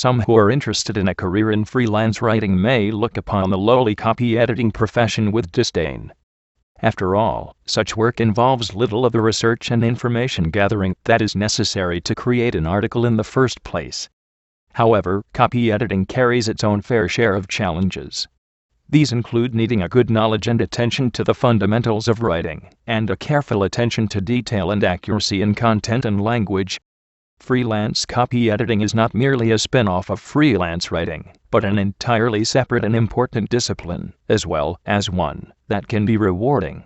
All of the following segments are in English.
Some who are interested in a career in freelance writing may look upon the lowly copy editing profession with disdain. After all, such work involves little of the research and information gathering that is necessary to create an article in the first place. However, copy editing carries its own fair share of challenges. These include needing a good knowledge and attention to the fundamentals of writing, and a careful attention to detail and accuracy in content and language. Freelance copy editing is not merely a spin-off of freelance writing, but an entirely separate and important discipline, as well as one that can be rewarding.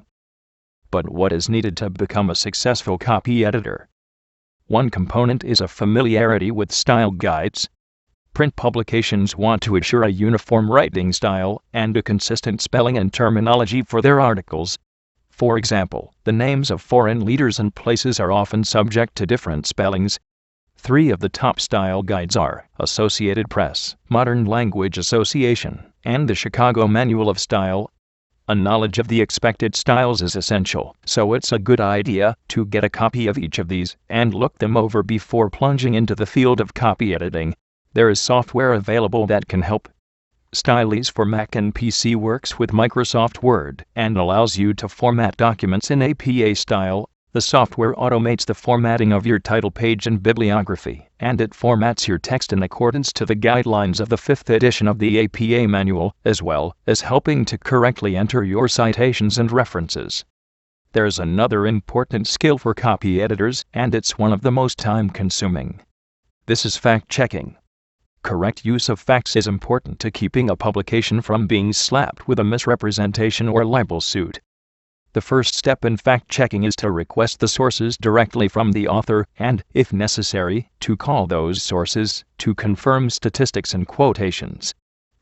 But what is needed to become a successful copy editor? One component is a familiarity with style guides. Print publications want to assure a uniform writing style and a consistent spelling and terminology for their articles. For example, the names of foreign leaders and places are often subject to different spellings. 3 of the top style guides are Associated Press, Modern Language Association, and the Chicago Manual of Style. A knowledge of the expected styles is essential, so it's a good idea to get a copy of each of these and look them over before plunging into the field of copy editing. There is software available that can help. Stylies for Mac and PC works with Microsoft Word and allows you to format documents in APA style. The software automates the formatting of your title page and bibliography, and it formats your text in accordance to the guidelines of the 5th edition of the APA manual, as well as helping to correctly enter your citations and references. There's another important skill for copy editors, and it's one of the most time-consuming. This is fact-checking. Correct use of facts is important to keeping a publication from being slapped with a misrepresentation or libel suit. The first step in fact-checking is to request the sources directly from the author and, if necessary, to call those sources to confirm statistics and quotations.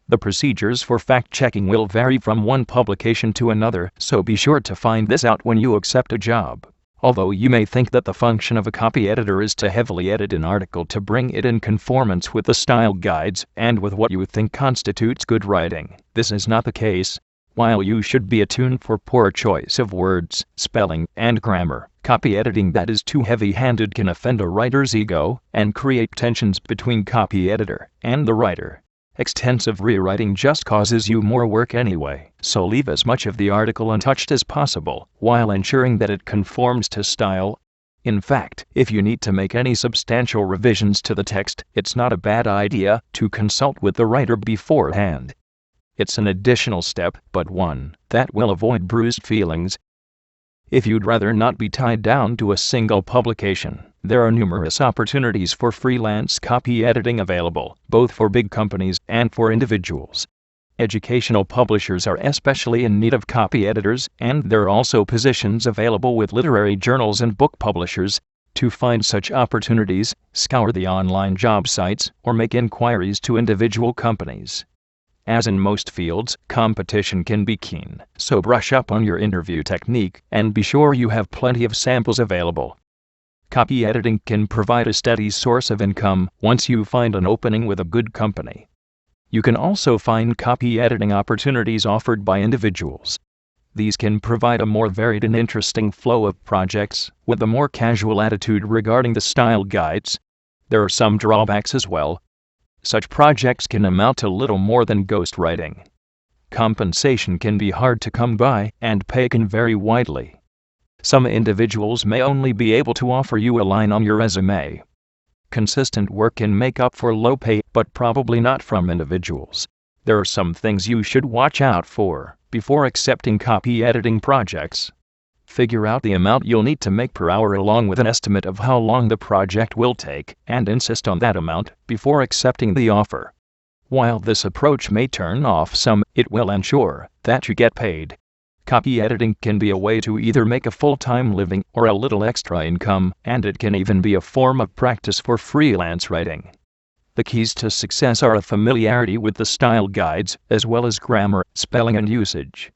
The procedures for fact-checking will vary from one publication to another, so be sure to find this out when you accept a job. Although you may think that the function of a copy editor is to heavily edit an article to bring it in conformance with the style guides and with what you think constitutes good writing, this is not the case. While you should be attuned for poor choice of words, spelling, and grammar, copy editing that is too heavy-handed can offend a writer's ego and create tensions between copy editor and the writer. Extensive rewriting just causes you more work anyway, so leave as much of the article untouched as possible, while ensuring that it conforms to style. In fact, if you need to make any substantial revisions to the text, it's not a bad idea to consult with the writer beforehand. It's an additional step, but one that will avoid bruised feelings. If you'd rather not be tied down to a single publication, there are numerous opportunities for freelance copy editing available, both for big companies and for individuals. Educational publishers are especially in need of copy editors, and there are also positions available with literary journals and book publishers. To find such opportunities, scour the online job sites or make inquiries to individual companies. As in most fields, competition can be keen, so brush up on your interview technique and be sure you have plenty of samples available. Copy editing can provide a steady source of income once you find an opening with a good company. You can also find copy editing opportunities offered by individuals. These can provide a more varied and interesting flow of projects, with a more casual attitude regarding the style guides. There are some drawbacks as well. Such projects can amount to little more than ghostwriting. Compensation can be hard to come by, and pay can vary widely. Some individuals may only be able to offer you a line on your resume. Consistent work can make up for low pay, but probably not from individuals. There are some things you should watch out for before accepting copy editing projects. Figure out the amount you'll need to make per hour along with an estimate of how long the project will take, and insist on that amount before accepting the offer. While this approach may turn off some, it will ensure that you get paid. Copy editing can be a way to either make a full-time living or a little extra income, and it can even be a form of practice for freelance writing. The keys to success are a familiarity with the style guides, as well as grammar, spelling, and usage.